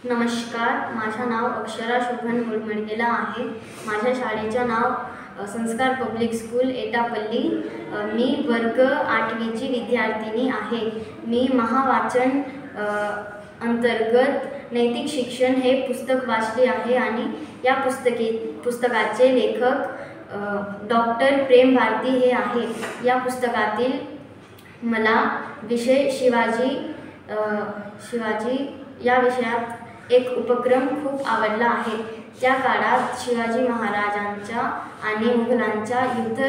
नमस्कार, माझे नाव अक्षरा शोभन मुळमणगेला आहे। माझ्या शाळेचे नाव संस्कार पब्लिक स्कूल एटापल्ली। मी वर्ग 8वीची विद्यार्थिनी आहे। मी महावाचन अंतर्गत नैतिक शिक्षण हे पुस्तक वाचले आहे आणि या पुस्तकाचे लेखक डॉक्टर प्रेम भारती हे आहे। या पुस्तकातील मला विषय शिवाजी या विषयात एक उपक्रम खूप आवडला आहे। त्या काळात शिवाजी महाराजांचा आणि मुघलांचा युद्ध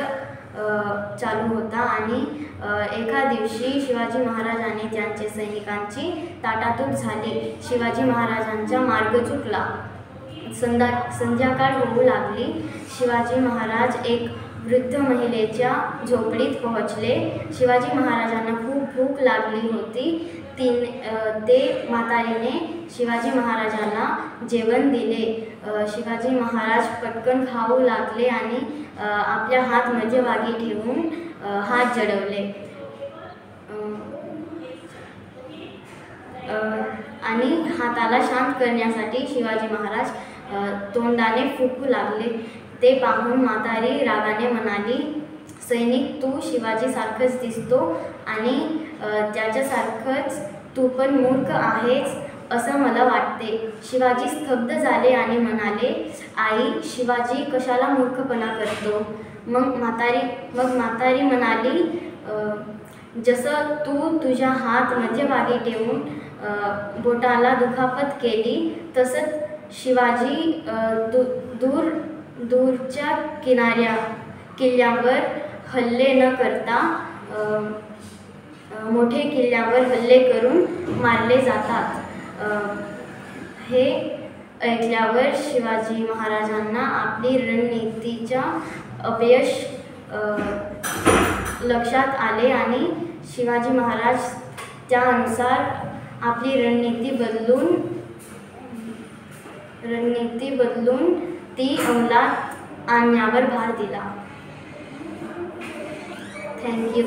चालू होता आणि एका दिवशी शिवाजी महाराजांनी त्यांच्या सैनिकांची ताटातूट झाली। शिवाजी महाराजांचा मार्ग चुकला। संध्याकाळ होऊ लागली। शिवाजी महाराज एक वृद्ध महिलेच्या झोपडीत पोहोचले। शिवाजी महाराजांना खूप भूक लागली होती। ते म्हातारीने शिवाजी महाराजांना जेवण दिले। शिवाजी महाराज पटकन खाऊ लागले आणि आपल्या हात मध्यभागी ठेवून हात जडवले आणि हाताला शांत करण्यासाठी शिवाजी महाराज तोंडाने फुंकू लागले। ते पाहून म्हातारी रागाने म्हणाली, सैनिक, तू शिवाजीसारखाच दिसतो आणि त्याच्यासारखंच तू पण मूर्ख आहेस असं मला वाटते। शिवाजी स्तब्ध झाले आणि म्हणाले, आई, शिवाजी कशाला मूर्खपणा करतो? मग म्हातारी म्हणाली, जसं तू तुझा हात मध्यभागी ठेवून बोटाला दुखापत केली तसंच शिवाजी दूरच्या किल्ल्यावर हल्ले न करता मोठे किल्ल्यावर हल्ले करून मारले जातात। हे ऐकल्यावर शिवाजी महाराजांना आपली रणनीतीचा अपयश लक्षात आले आणि शिवाजी महाराज त्यानुसार आपली रणनीती बदलून ती अंमलात आणण्यावर भर दिला। Thank you.